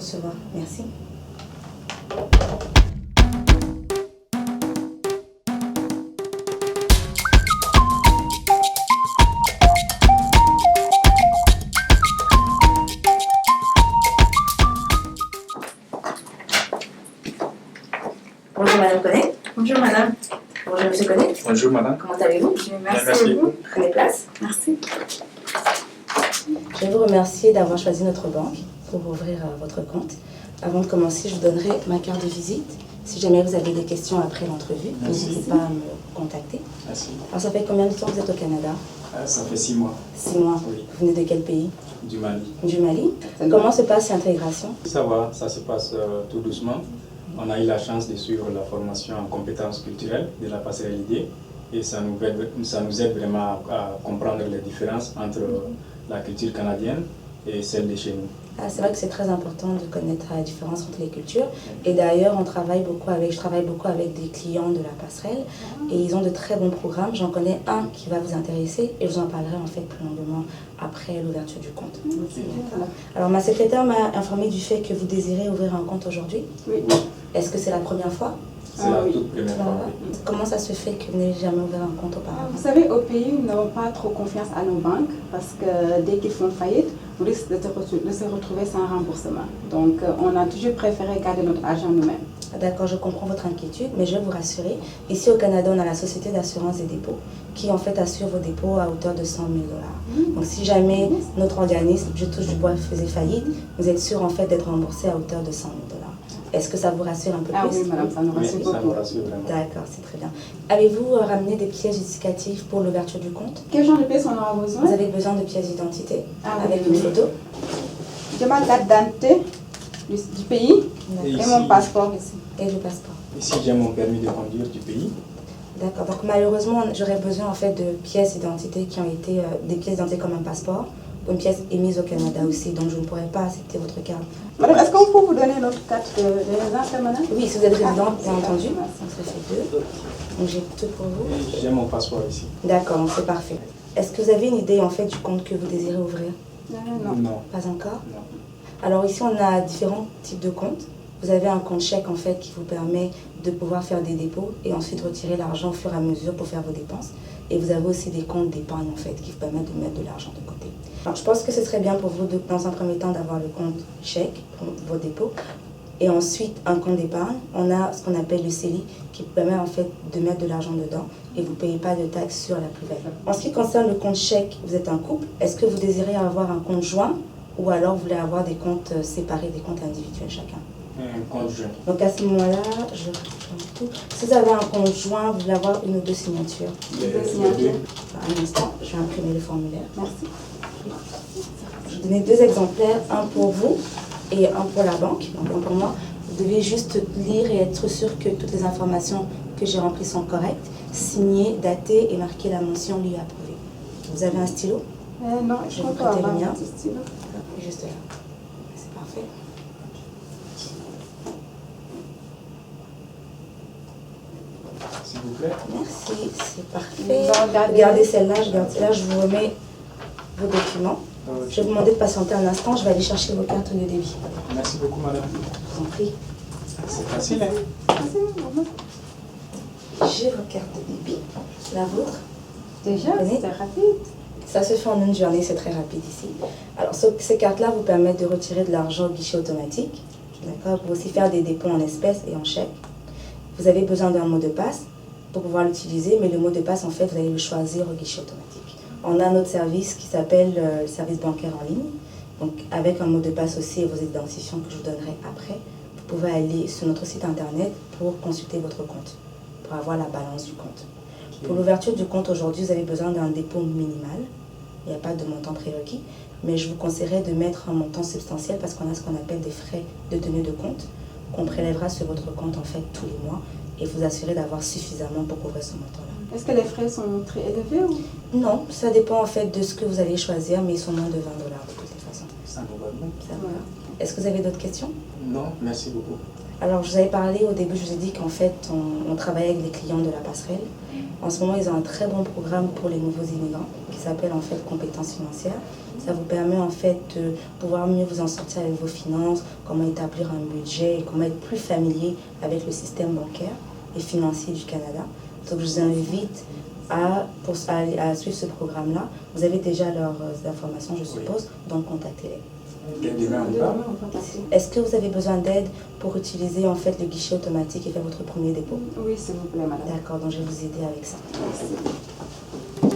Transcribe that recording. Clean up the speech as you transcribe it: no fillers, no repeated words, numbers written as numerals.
recevoir. Merci. Bonjour Madame Connet. Bonjour madame. Bonjour Monsieur Connet. Bonjour madame. Comment allez-vous? Merci merci. beaucoup. Prenez place. Merci. Je vais vous remercier d'avoir choisi notre banque pour ouvrir votre compte. Avant de commencer, je vous donnerai ma carte de visite. Si jamais vous avez des questions après l'entrevue, Merci. n'hésitez pas à me contacter. Merci. Alors ça fait combien de temps que vous êtes au Canada? Ça fait 6 mois 6 mois. Oui. Vous venez de quel pays? du Mali. Du Mali. Comment se passe l'intégration? Ça va, ça se passe tout doucement. On a eu la chance de suivre la formation en compétences culturelles de la passerelle idée et ça nous aide vraiment à comprendre les différences entre la culture canadienne et celle de chez nous. Ah, c'est vrai que c'est très important de connaître la différence entre les cultures. Et d'ailleurs, je travaille beaucoup avec des clients de la passerelle et ils ont de très bons programmes. J'en connais un qui va vous intéresser et je vous en parlerai en fait plus longuement après l'ouverture du compte. D'accord. Alors, ma secrétaire m'a informé du fait que vous désirez ouvrir un compte aujourd'hui. Oui. Est-ce que c'est la première fois? C'est la toute première fois. Oui. Comment ça se fait que vous n'avez jamais ouvert un compte auparavant? Vous savez, au pays, nous n'avons pas trop confiance à nos banques parce que dès qu'ils font faillite, vous risquez de se retrouver sans remboursement. Donc, on a toujours préféré garder notre argent nous-mêmes. D'accord, je comprends votre inquiétude, mais je vais vous rassurer. Ici au Canada, on a la Société d'assurance des dépôts qui en fait assure vos dépôts à hauteur de 100 000 $. Donc si jamais notre organisme, je touche du bois, faisait faillite, vous êtes sûr en fait d'être remboursé à hauteur de 100 000 $. Est-ce que ça vous rassure un peu Ah plus? oui, madame, ça nous Oui, rassure ça nous beaucoup. rassure vraiment. D'accord, c'est très bien. Avez-vous ramené des pièces justificatives pour l'ouverture du compte? Quel genre de pièces on aura besoin? Vous avez besoin de pièces d'identité Ah oui, avec oui, une oui. photo? J'ai ma carte d'identité du pays Et et ici, mon passeport ici. Et le passeport. ici j'ai mon permis de conduire du pays. D'accord, donc malheureusement j'aurais besoin en fait de pièces d'identité qui ont été, des pièces d'identité comme un passeport, ou une pièce émise au Canada aussi, donc je ne pourrais pas accepter votre carte. Madame, est-ce qu'on peut vous donner notre carte de résidence permanente? Oui, si vous êtes résident, bien super, entendu, merci. donc ça fait 2. Donc j'ai tout pour vous. Et j'ai mon passeport ici. D'accord, donc c'est parfait. Est-ce que vous avez une idée en fait du compte que vous désirez ouvrir? Non. Non. Pas encore? Non. Alors ici on a différents types de comptes. Vous avez un compte chèque en fait qui vous permet de pouvoir faire des dépôts et ensuite retirer l'argent au fur et à mesure pour faire vos dépenses. Et vous avez aussi des comptes d'épargne en fait qui vous permettent de mettre de l'argent de côté. Alors je pense que ce serait bien pour vous dans un premier temps d'avoir le compte chèque pour vos dépôts et ensuite un compte d'épargne. On a ce qu'on appelle le CELI qui vous permet en fait de mettre de l'argent dedans et vous ne payez pas de taxes sur la plus-value. En ce qui concerne le compte chèque, vous êtes un couple. Est-ce que vous désirez avoir un compte joint ou alors vous voulez avoir des comptes séparés, des comptes individuels chacun? Un compte jeune. Donc à ce moment-là, je reprends tout. Si vous avez un compte joint, vous voulez avoir une ou deux signatures. Les signatures. deux. Un instant, je vais imprimer le formulaire. Merci. Je vais donner 2 exemplaires, un pour vous et un pour la banque, donc un pour moi. Vous devez juste lire et être sûr que toutes les informations que j'ai remplies sont correctes, signées, datées et marquer la mention lui approuvée. Vous avez un stylo? Non, je Je crois vais pas prêter le avoir mien. un petit stylo. Juste là. C'est parfait. S'il vous plaît. Merci, c'est Nous parfait. allons regarder. Regardez celle-là, je garde celle-là, je vous remets vos documents. Je vais vous demander de patienter un instant, je vais aller chercher vos cartes de débit. Merci beaucoup madame. Je vous en prie. C'est facile, hein? J'ai vos cartes de débit. La vôtre? Déjà, Venez. c'était rapide. Ça se fait en une journée, c'est très rapide ici. Alors, ces cartes-là vous permettent de retirer de l'argent au guichet automatique. D'accord? Vous pouvez aussi faire des dépôts en espèces et en chèques. Vous avez besoin d'un mot de passe pour pouvoir l'utiliser, mais le mot de passe, en fait, vous allez le choisir au guichet automatique. On a notre service qui s'appelle le service bancaire en ligne. Donc, avec un mot de passe aussi et vos identifiants que je vous donnerai après, vous pouvez aller sur notre site internet pour consulter votre compte, pour avoir la balance du compte. Pour l'ouverture du compte aujourd'hui, vous avez besoin d'un dépôt minimal. Il n'y a pas de montant prérequis, mais je vous conseillerais de mettre un montant substantiel parce qu'on a ce qu'on appelle des frais de tenue de compte qu'on prélèvera sur votre compte en fait tous les mois et vous assurer d'avoir suffisamment pour couvrir ce montant-là. Est-ce que les frais sont très élevés ou? Non, ça dépend en fait de ce que vous allez choisir, mais ils sont moins de 20 $ de toute façon. Ça nous va bien. Ça va. Est-ce que vous avez d'autres questions? Non, merci beaucoup. Alors, je vous avais parlé au début, je vous ai dit qu'en fait, on travaillait avec des clients de la passerelle En ce moment, ils ont un très bon programme pour les nouveaux immigrants qui s'appelle en fait compétences financières. Ça vous permet en fait de pouvoir mieux vous en sortir avec vos finances, comment établir un budget et comment être plus familier avec le système bancaire et financier du Canada. Donc je vous invite à suivre ce programme-là. Vous avez déjà leurs informations, je suppose, donc contactez-les. Demain, on part. Est-ce que vous avez besoin d'aide pour utiliser en fait le guichet automatique et faire votre premier dépôt? Oui, s'il vous plaît, madame. D'accord, donc je vais vous aider avec ça. Merci.